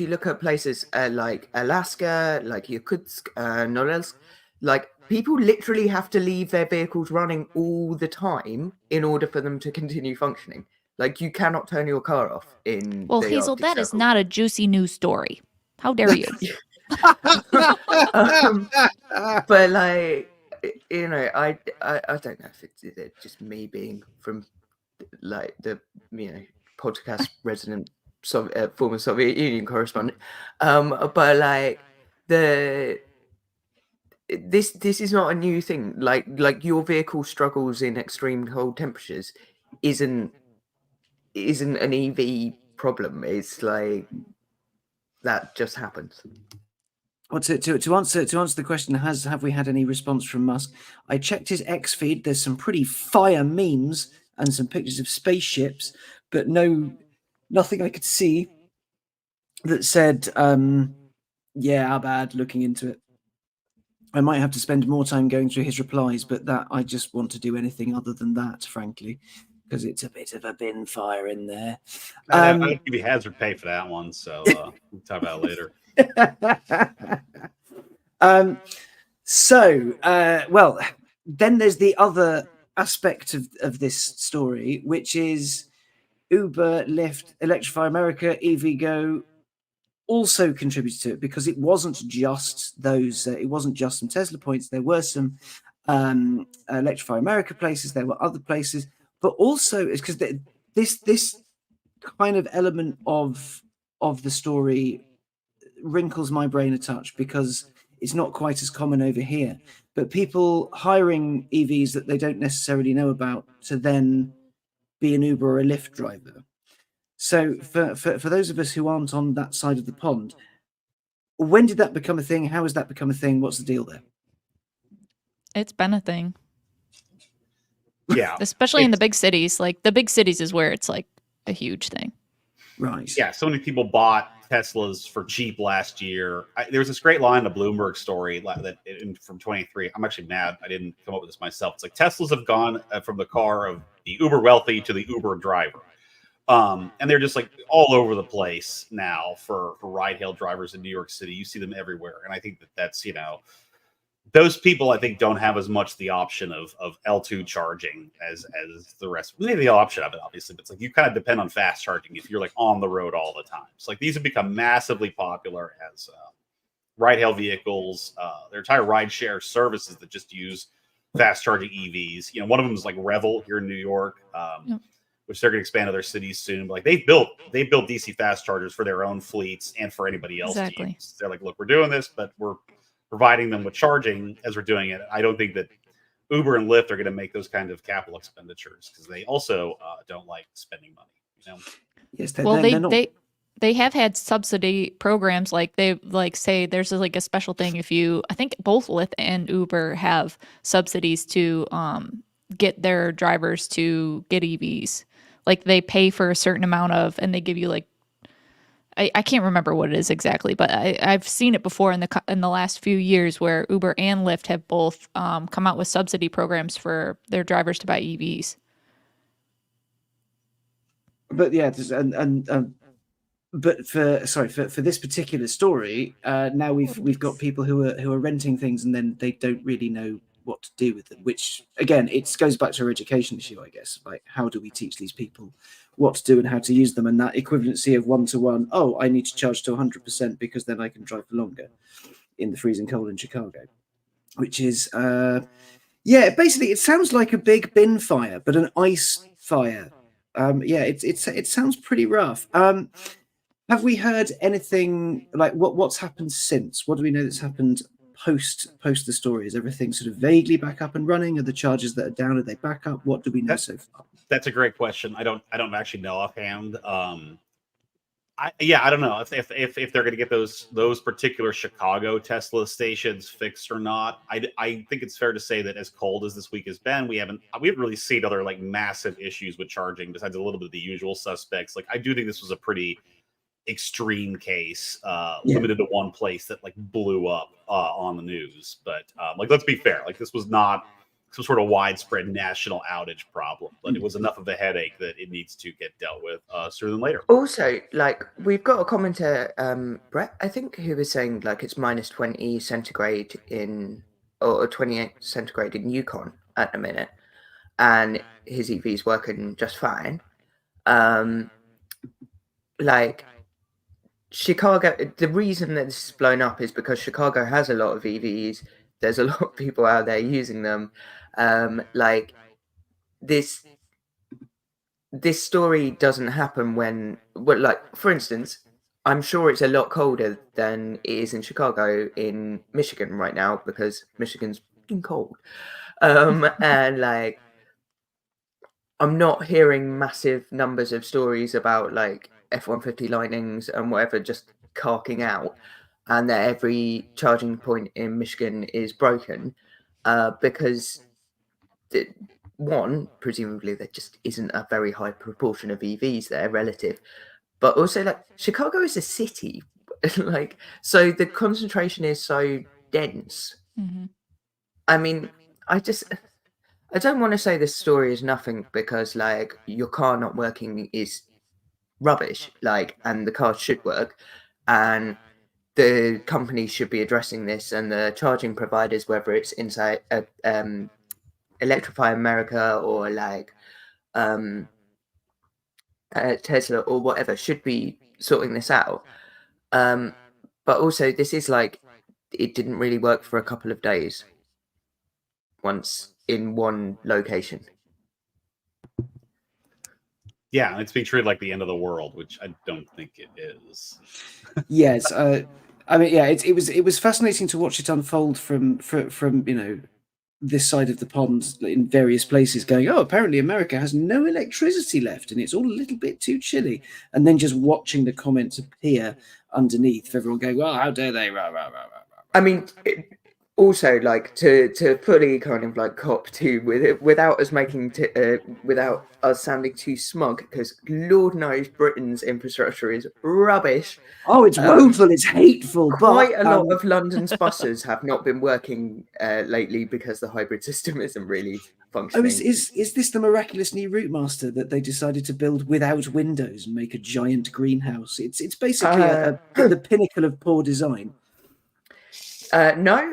look at places like Alaska, like Yakutsk, Norilsk, like people literally have to leave their vehicles running all the time in order for them to continue functioning. Like you cannot turn your car off in. Well, Hazel, that is not a juicy news story. How dare you? But like, I don't know if it's just me being from like the podcast resident. Former Soviet Union correspondent, but like this is not a new thing. Like your vehicle struggles in extreme cold temperatures isn't an EV problem. It's like that just happens. Well, to answer the question, have we had any response from Musk? I checked his X feed. There's some pretty fire memes and some pictures of spaceships, but nothing I could see that said, how bad, looking into it. I might have to spend more time going through his replies, but that I just want to do anything other than that, frankly, because it's a bit of a bin fire in there. I don't give you hazard pay for that one, so we'll talk about it later. Well, then there's the other aspect of this story, which is Uber, Lyft, Electrify America, EVgo also contributed to it, because it wasn't just those. It wasn't just some Tesla points. There were some Electrify America places. There were other places, but also it's because this kind of element of the story wrinkles my brain a touch, because it's not quite as common over here. But people hiring EVs that they don't necessarily know about to then be an Uber or a Lyft driver. So for those of us who aren't on that side of the pond, when did that become a thing? How has that become a thing? What's the deal there? It's been a thing. Yeah. Especially in the big cities. Like the big cities is where it's like a huge thing. Right. Yeah, so many people bought Teslas for cheap last year. There was this great line in a Bloomberg story from 23. I'm actually mad I didn't come up with this myself. It's like Teslas have gone from the car of the uber wealthy to the Uber driver. And they're just like all over the place now for ride-hail drivers in New York City. You see them everywhere. And I think that's, those people I think don't have as much the option of L2 charging as the rest. Maybe the option of it, obviously, but it's like you kind of depend on fast charging if you're like on the road all the time. It's like these have become massively popular as ride-hail vehicles. Their entire rideshare services that just use fast charging EVs. One of them is like Revel here in New York, which they're going to expand to their cities soon. But like they built DC fast chargers for their own fleets and for anybody else to use. They're like, look, we're doing this, but we're providing them with charging as we're doing it. I don't think that Uber and Lyft are going to make those kind of capital expenditures because they also don't like spending money. Yes, they have had subsidy programs. Like they say there's like a special thing if I think both Lyft and Uber have subsidies to get their drivers to get EVs. Like they pay for a certain amount of, and they give you like, I can't remember what it is exactly, but I've seen it before in the last few years where Uber and Lyft have both come out with subsidy programs for their drivers to buy EVs. But yeah, but for this particular story, now we've got people who are renting things and then they don't really know what to do with them, which again it goes back to our education issue, I guess. Like, how do we teach these people what to do and how to use them, and that equivalency of 1-to-1? Oh, I need to charge to 100% because then I can drive for longer in the freezing cold in Chicago, which is basically it sounds like a big bin fire, but an ice fire. It sounds pretty rough. Have we heard anything like what's happened since? What do we know that's happened post the story? Is everything sort of vaguely back up and running? Are the charges that are down, are they back up? What do we know so far? That's a great question. I don't actually know offhand. I don't know if they're going to get those particular Chicago Tesla stations fixed or not. I think it's fair to say that as cold as this week has been, we haven't really seen other like massive issues with charging besides a little bit of the usual suspects. Like I do think this was a pretty extreme case, limited to one place that like blew up on the news. But like let's be fair, like this was not some sort of widespread national outage problem, but it was enough of a headache that it needs to get dealt with sooner than later. Also, like we've got a commenter, Brett, I think, who was saying like it's minus 20 centigrade or 28 centigrade in Yukon at the minute, and his EV's working just fine. Like Chicago, the reason that this is blown up is because Chicago has a lot of EVs. There's a lot of people out there using them. Like this story doesn't happen when, like for instance, I'm sure it's a lot colder than it is in Chicago in Michigan right now because Michigan's fucking cold. And like, I'm not hearing massive numbers of stories about like F-150 Lightnings and whatever just carking out, and that every charging point in Michigan is broken because one, presumably there just isn't a very high proportion of EVs there relative, but also like Chicago is a city, like so the concentration is so dense. Mm-hmm. I mean, I don't want to say this story is nothing because like your car not working is rubbish, like, and the car should work, and the company should be addressing this, and the charging providers, whether it's inside Electrify America or like Tesla or whatever, should be sorting this out. But also this is like, it didn't really work for a couple of days once in one location. Yeah, it's being treated like the end of the world, which I don't think it is. Yes, I mean, yeah, it was fascinating to watch it unfold from this side of the pond in various places going, oh, apparently America has no electricity left and it's all a little bit too chilly. And then just watching the comments appear underneath, everyone going, well, how dare they? Rah, rah, rah, rah, rah. I mean, also like to fully kind of like cop to with it without us making without us sounding too smug, because Lord knows Britain's infrastructure is rubbish. Oh, it's woeful, it's hateful. Quite but, a lot of London's buses have not been working lately because the hybrid system isn't really functioning. Oh, is this the miraculous new route master that they decided to build without windows and make a giant greenhouse? It's basically the pinnacle of poor design. No,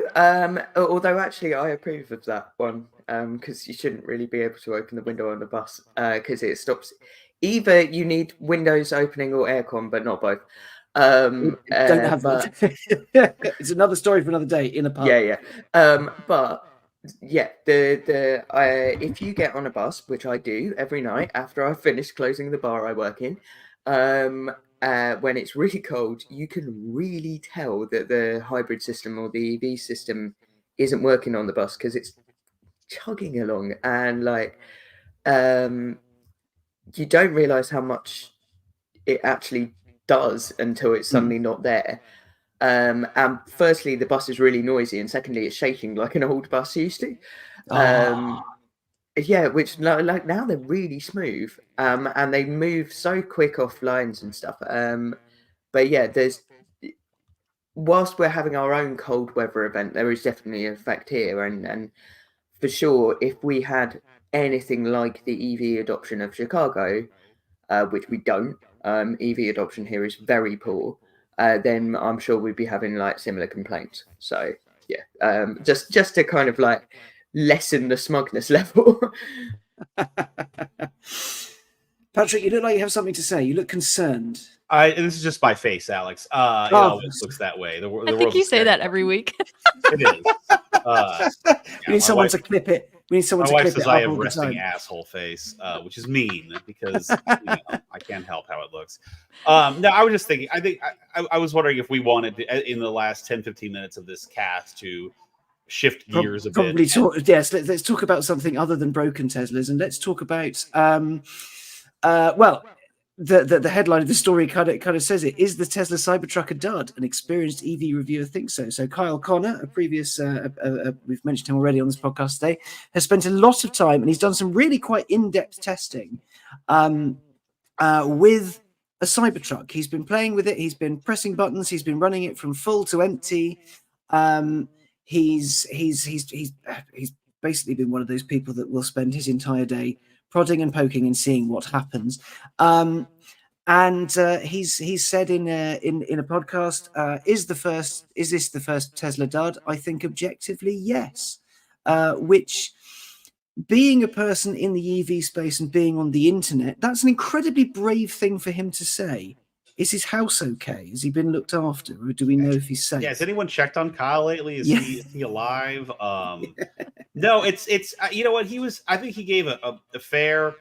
although actually I approve of that one, because you shouldn't really be able to open the window on the bus, because it stops. Either you need windows opening or aircon, but not both. Don't have that. It's another story for another day in a pub. Yeah. But yeah, if you get on a bus, which I do every night after I finish closing the bar I work in, when it's really cold, you can really tell that the hybrid system or the EV system isn't working on the bus, because it's chugging along, and like you don't realize how much it actually does until it's suddenly not there. And firstly, the bus is really noisy, and secondly, it's shaking like an old bus used to. Yeah, which like now they're really smooth, and they move so quick off lines and stuff. But yeah, whilst we're having our own cold weather event, there is definitely an effect here, and for sure, if we had anything like the EV adoption of Chicago, which we don't, EV adoption here is very poor, then I'm sure we'd be having like similar complaints. So yeah, just to kind of like lessen the smugness level. Patrick, you look like you have something to say. You look concerned. This is just my face, Alex. It always looks that way. I think you say that every week. It is. We need someone to clip it. We need someone to clip it. My wife says I have resting asshole face, which is mean because I can't help how it looks. No, I was just thinking. I was wondering if we wanted to, in the last 10-15 minutes of this cast, to shift gears a bit. Yes, let's talk about something other than broken Teslas, and let's talk about the headline of the story kind of says it. Is the Tesla Cybertruck a dud? An experienced EV reviewer thinks so. So Kyle Connor, a previous we've mentioned him already on this podcast today, has spent a lot of time, and he's done some really quite in-depth testing with a Cybertruck. He's been playing with it. He's been pressing buttons. He's been running it from full to empty. He's basically been one of those people that will spend his entire day prodding and poking and seeing what happens. And he's said in a podcast, is this the first Tesla dud? I think objectively, yes. Which, being a person in the EV space and being on the internet, that's an incredibly brave thing for him to say. Is his house okay? Has he been looked after, or do we know if he's safe? Yeah, has anyone checked on Kyle lately? Is he alive? No, it's you know what, I think he gave a fair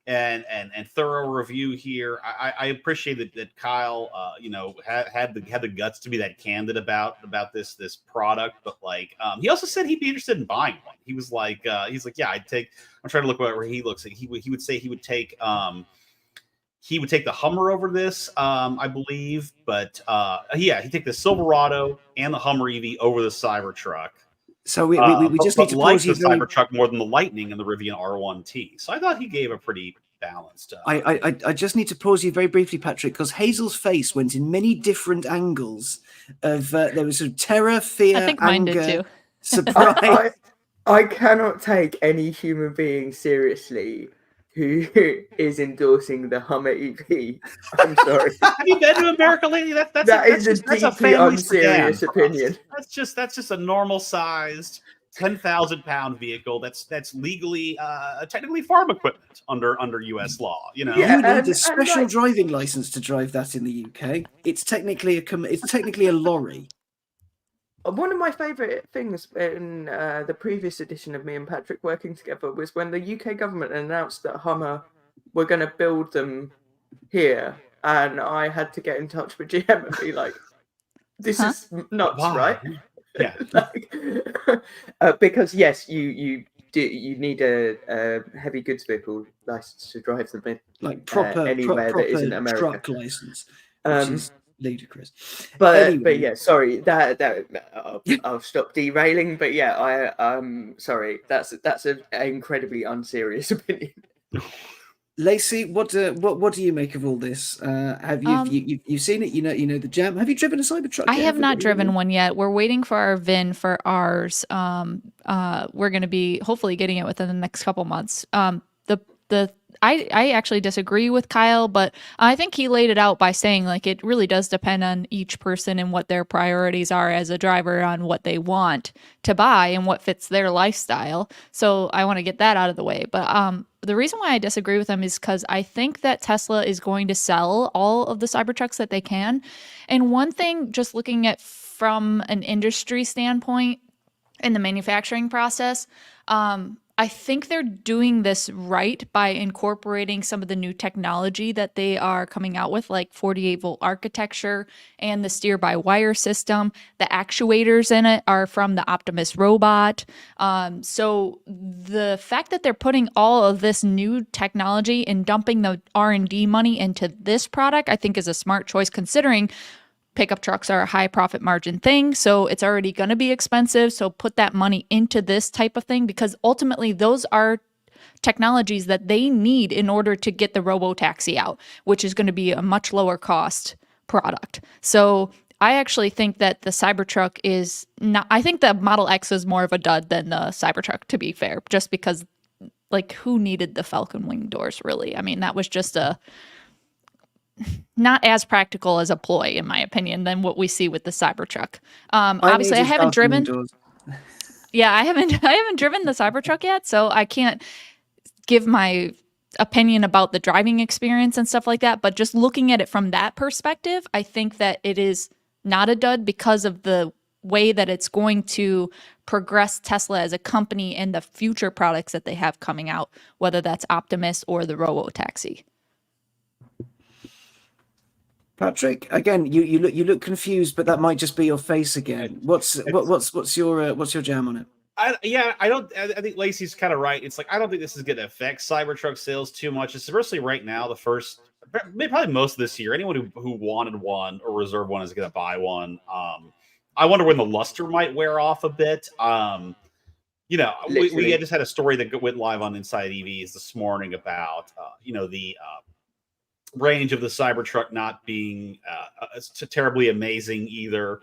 and thorough review here. I appreciate that Kyle had the guts to be that candid about this product, but like he also said he'd be interested in buying one. He was like yeah, I'm trying to look where he looks like. He would say he would take the Hummer over this, I believe, but he'd take the Silverado and the Hummer EV over the Cybertruck. So we just need to like pause the Cybertruck more than the Lightning and the Rivian R1T. So I thought he gave a pretty balanced. I just need to pause you very briefly, Patrick, because Hazel's face went in many different angles. Of there was sort of terror, fear, I think mine anger, did too. surprise. I cannot take any human being seriously who is endorsing the Hummer EV. I'm sorry. Have you been to America lately? That's a deeply unserious opinion. That's just a normal sized 10,000-pound vehicle that's legally technically farm equipment under US law. You know, you need a special driving license to drive that in the UK. It's technically a lorry. One of my favourite things in the previous edition of me and Patrick working together was when the UK government announced that Hummer were going to build them here, and I had to get in touch with GM and be like, "This is nuts, right?" Yeah. Because yes, you need a heavy goods vehicle license to drive them in, like proper anywhere that isn't proper America. truck license, which is ludicrous. But Anyway. yeah, sorry, that I'll stop derailing. But yeah, sorry, that's an incredibly unserious opinion. Lacey, what do you make of all this? Have you've seen it? You know the Jam. Have you driven a Cybertruck? I have not driven one yet. We're waiting for our VIN for ours. We're going to be hopefully getting it within the next couple months. I actually disagree with Kyle, but I think he laid it out by saying like it really does depend on each person and what their priorities are as a driver on what they want to buy and what fits their lifestyle. So I want to get that out of the way. But the reason why I disagree with him is because I think that Tesla is going to sell all of the Cybertrucks that they can. And one thing, just looking at from an industry standpoint in the manufacturing process, I think they're doing this right by incorporating some of the new technology that they are coming out with, like 48-volt architecture and the steer-by-wire system. The actuators in it are from the Optimus robot. So the fact that they're putting all of this new technology and dumping the R&D money into this product, I think is a smart choice considering pickup trucks are a high profit margin thing, so it's already going to be expensive. So put that money into this type of thing because ultimately those are technologies that they need in order to get the robo-taxi out, which is going to be a much lower cost product. So I actually think that the Cybertruck is not, I think the Model X is more of a dud than the Cybertruck, to be fair, just because like who needed the Falcon wing doors really? I mean, that was just not as practical as a ploy, in my opinion, than what we see with the Cybertruck. Obviously, I haven't driven. Yeah, I haven't driven the Cybertruck yet, so I can't give my opinion about the driving experience and stuff like that. But just looking at it from that perspective, I think that it is not a dud because of the way that it's going to progress Tesla as a company and the future products that they have coming out, whether that's Optimus or the Robo-Taxi. Patrick, again, you look confused, but that might just be your face again. What's your jam on it? I think Lacey's kind of right. It's like I don't think this is going to affect Cybertruck sales too much, especially right now. Probably most of this year, anyone who wanted one or reserved one is going to buy one. I wonder when the luster might wear off a bit. We just had a story that went live on InsideEVs this morning about the range of the Cybertruck not being terribly amazing either.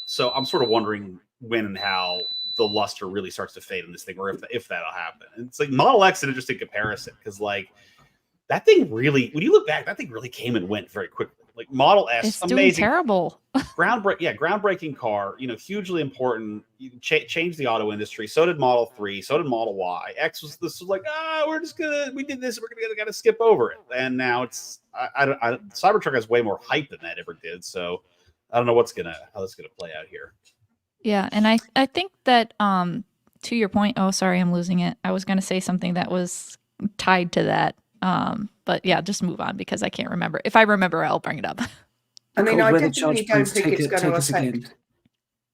So I'm sort of wondering when and how the luster really starts to fade in this thing, or if that'll happen. And it's like Model X an interesting comparison because like that thing really, when you look back, that thing really came and went very quickly. Like Model S, it's amazing, doing terrible. groundbreaking car. Hugely important. Changed the auto industry. So did Model 3. So did Model Y. X was like, we did this. We're gonna skip over it. And now it's Cybertruck has way more hype than that ever did. So I don't know how that's gonna play out here. Yeah, and I think that to your point. Oh, sorry, I'm losing it. I was gonna say something that was tied to that. But yeah, just move on because I can't remember. If I remember, I'll bring it up. I mean, I definitely don't think it's going to affect.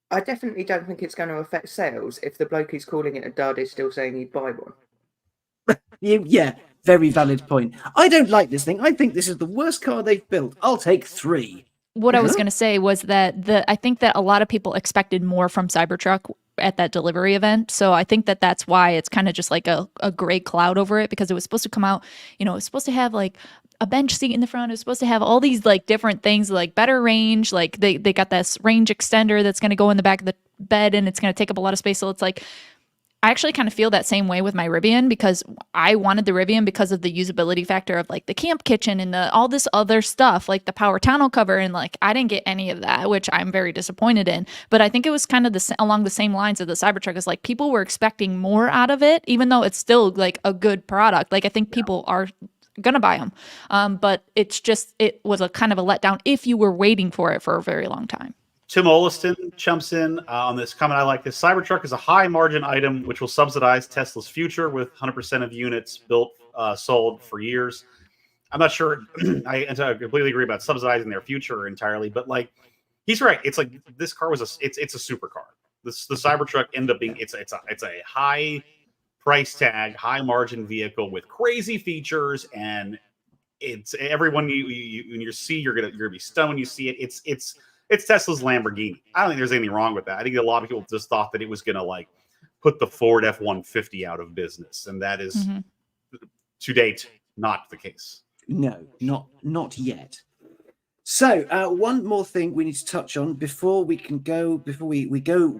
I definitely don't think it's going to affect sales if the bloke who's calling it a dud is still saying he'd buy one. Yeah, very valid point. I don't like this thing. I think this is the worst car they've built. I'll take 3. What I was going to say was that I think that a lot of people expected more from Cybertruck at that delivery event. So I think that that's why it's kind of just like a gray cloud over it because it was supposed to come out, it was supposed to have like a bench seat in the front. It was supposed to have all these like different things, like better range. Like they got this range extender that's going to go in the back of the bed and it's going to take up a lot of space. So it's like, I actually kind of feel that same way with my Rivian because I wanted the Rivian because of the usability factor of like the camp kitchen and all this other stuff, like the power tonneau cover. And like, I didn't get any of that, which I'm very disappointed in. But I think it was kind of along the same lines of the Cybertruck is like people were expecting more out of it, even though it's still like a good product. Like I think people are going to buy them. But it was a kind of a letdown if you were waiting for it for a very long time. Tim Olliston chumps in on this comment. I like this. Cybertruck is a high margin item which will subsidize Tesla's future with 100% of units sold for years. I'm not sure I completely agree about subsidizing their future entirely, but like He's right. It's like this car was it's a supercar. The Cybertruck ended up being it's a high price tag, high margin vehicle with crazy features, and it's everyone when you see you're gonna be stunned when you see it. It's Tesla's Lamborghini. I don't think there's anything wrong with that. I think a lot of people just thought that it was gonna like put the Ford F-150 out of business, and that is to date not the case. No, not yet. So one more thing we need to touch on before we go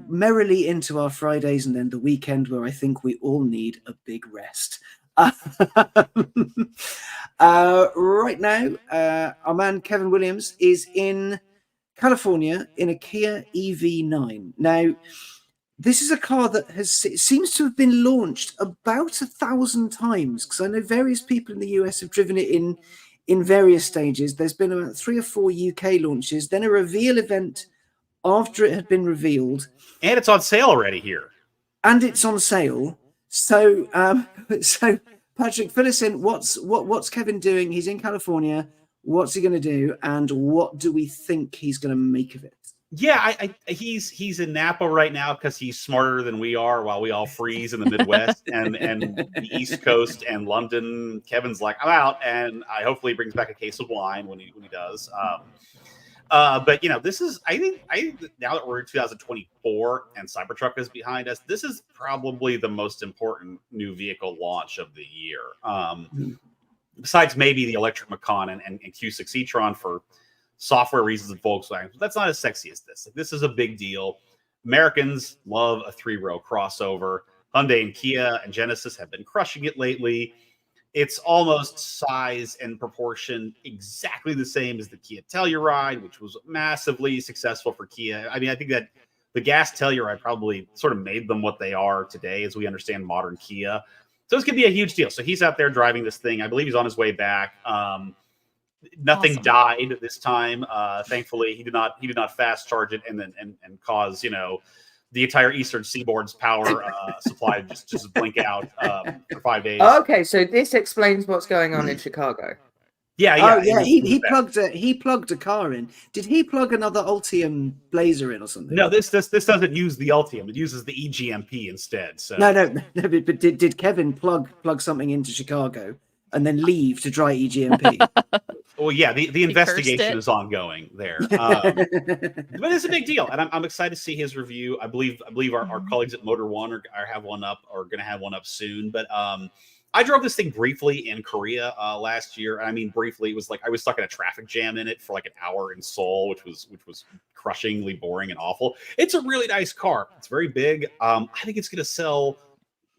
merrily into our Fridays and then the weekend, where I think we all need a big rest. Right now, our man Kevin Williams is in California in a Kia EV9. Now, this is a car that seems to have been launched about 1,000 times, because I know various people in the US have driven it in various stages. There's been about 3 or 4 UK launches, then a reveal event after it had been revealed, and it's on sale already here. And it's on sale. So, so Patrick, fill us in. What's Kevin doing? He's in California. What's he going to do, and what do we think he's going to make of it? Yeah, he's in Napa right now because he's smarter than we are, while we all freeze in the Midwest and the East Coast and London. Kevin's like, I'm out, and I hopefully brings back a case of wine when he does. But this is I think now that we're in 2024 and Cybertruck is behind us, this is probably the most important new vehicle launch of the year. Besides maybe the electric Macan and Q6 e-tron for software reasons and Volkswagen, but that's not as sexy as this. Like, this is a big deal. Americans love a 3-row crossover. Hyundai and Kia and Genesis have been crushing it lately. It's almost size and proportion exactly the same as the Kia Telluride, which was massively successful for Kia. I mean, I think that the gas Telluride probably sort of made them what they are today as we understand modern Kia. So this could be a huge deal. So he's out there driving this thing. I believe he's on his way back. Nothing died this time. Thankfully, he did not fast charge it and cause the entire Eastern Seaboard's power supply just blink out for 5 days. Okay, so this explains what's going on in Chicago. Yeah. Oh, yeah. He plugged a car in. Did he plug another Ultium Blazer in or something? No, this doesn't use the Ultium. It uses the eGMP instead. So no. But did Kevin plug something into Chicago and then leave to try eGMP? Well, yeah, the investigation is ongoing there, but it's a big deal, and I'm excited to see his review. I believe our colleagues at Motor One are going to have one up soon. But I drove this thing briefly in Korea last year. I mean, briefly, it was like I was stuck in a traffic jam in it for like an hour in Seoul, which was crushingly boring and awful. It's a really nice car. It's very big. I think it's going to sell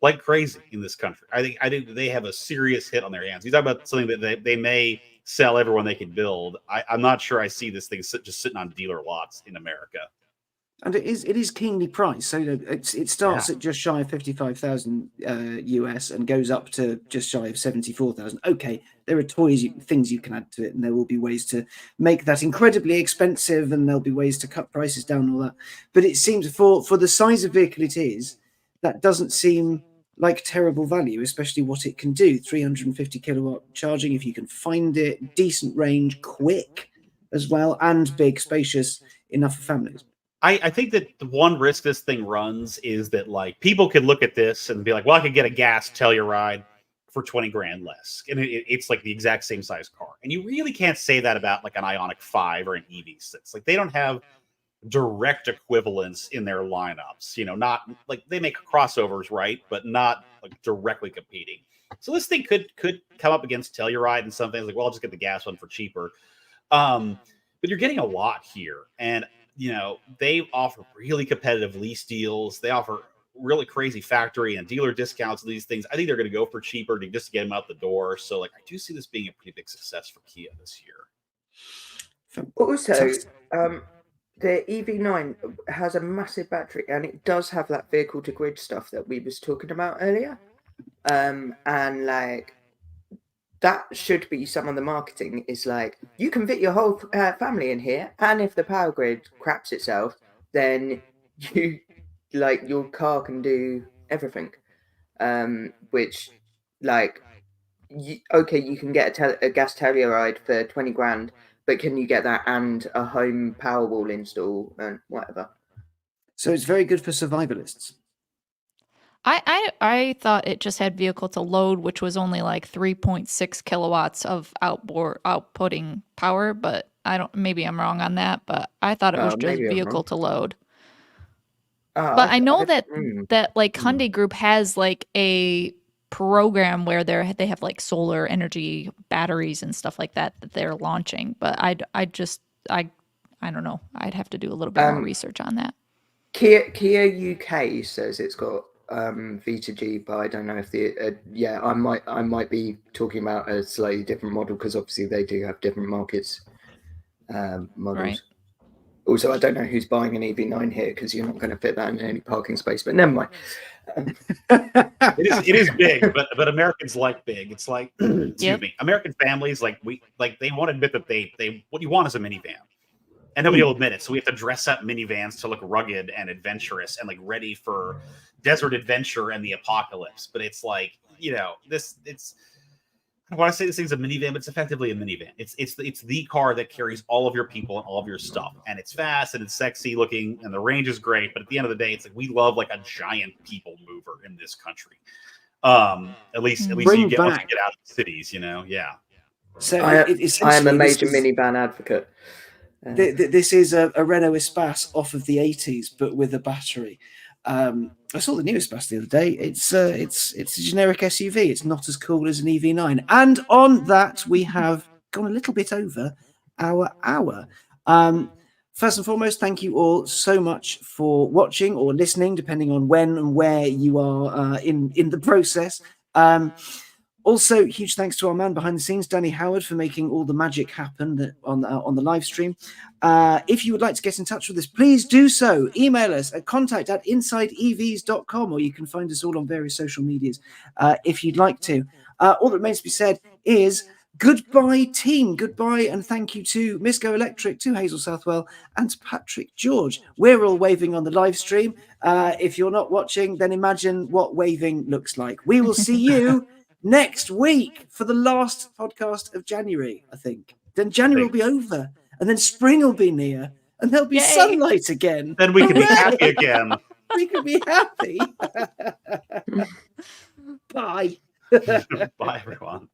like crazy in this country. I think they have a serious hit on their hands. You talk about something that they may sell everyone they can build. I'm not sure I see this thing just sitting on dealer lots in America. And it is keenly priced. So it starts at just shy of 55,000 US and goes up to just shy of 74,000. Okay, there are things you can add to it, and there will be ways to make that incredibly expensive, and there'll be ways to cut prices down and all that. But it seems for the size of vehicle it is, that doesn't seem like terrible value, especially what it can do. 350 kilowatt charging, if you can find it, decent range, quick as well, and big, spacious, enough for families. I think that the one risk this thing runs is that like people could look at this and be like, well, I could get a gas Telluride for 20 grand less. And it's like the exact same size car. And you really can't say that about like an Ioniq 5 or an EV6. Like they don't have direct equivalents in their lineups, not like they make crossovers, right, but not like directly competing. So this thing could come up against Telluride and some things like, well, I'll just get the gas one for cheaper. But you're getting a lot here, and they offer really competitive lease deals. They offer really crazy factory and dealer discounts and these things. I think they're going to go for cheaper to just get them out the door. So like I do see this being a pretty big success for Kia this year. Also, the EV9 has a massive battery, and it does have that vehicle to grid stuff that we was talking about earlier. And like that should be some of the marketing. Is like you can fit your whole family in here, and if the power grid craps itself, then your car can do everything. Which like you can get a gas Telluride for 20 grand. but can you get that and a home Powerwall install and whatever? So it's very good for survivalists. I thought it just had vehicle to load, which was only like 3.6 kilowatts of outputting power, but maybe I'm wrong on that, but I thought it was just vehicle to load. But I know that like Hyundai Group has like a program where they have like solar energy batteries and stuff like that they're launching, but I don't know. I'd have to do a little bit more research on that. Kia UK says it's got V2G, but I don't know if I might be talking about a slightly different model because obviously they do have different models. Right. Also, I don't know who's buying an EV9 here because you're not going to fit that in any parking space. But never mind. It is big, but Americans like big. It's like excuse me, American families they won't admit that they what you want is a minivan. And nobody will admit it. So we have to dress up minivans to look rugged and adventurous and like ready for desert adventure and the apocalypse. But it's like, I want to say this thing's a minivan, but it's effectively a minivan. It's the car that carries all of your people and all of your stuff. And it's fast and it's sexy looking and the range is great. But at the end of the day, it's like we love like a giant people mover in this country. At least you get once you get out of the cities, Yeah. So I am a major minivan advocate. This is a Renault Espace off of the 80s, but with a battery. I saw the new Espace the other day. It's a generic SUV. It's not as cool as an EV9. And on that, we have gone a little bit over our hour. First and foremost, thank you all so much for watching or listening, depending on when and where you are in the process. Also, huge thanks to our man behind the scenes, Danny Howard, for making all the magic happen on the live stream. If you would like to get in touch with us, please do so. Email us at contact@InsideEVs.com, or you can find us all on various social medias if you'd like to. All that remains to be said is goodbye, team. Goodbye, and thank you to Misco Electric, to Hazel Southwell, and to Patrick George. We're all waving on the live stream. If you're not watching, then imagine what waving looks like. We will see you next week for the last podcast of January, I think. Then January will be over, and then spring will be near, and there'll be sunlight again. Then we can be happy again. We can be happy. Bye. Bye, everyone.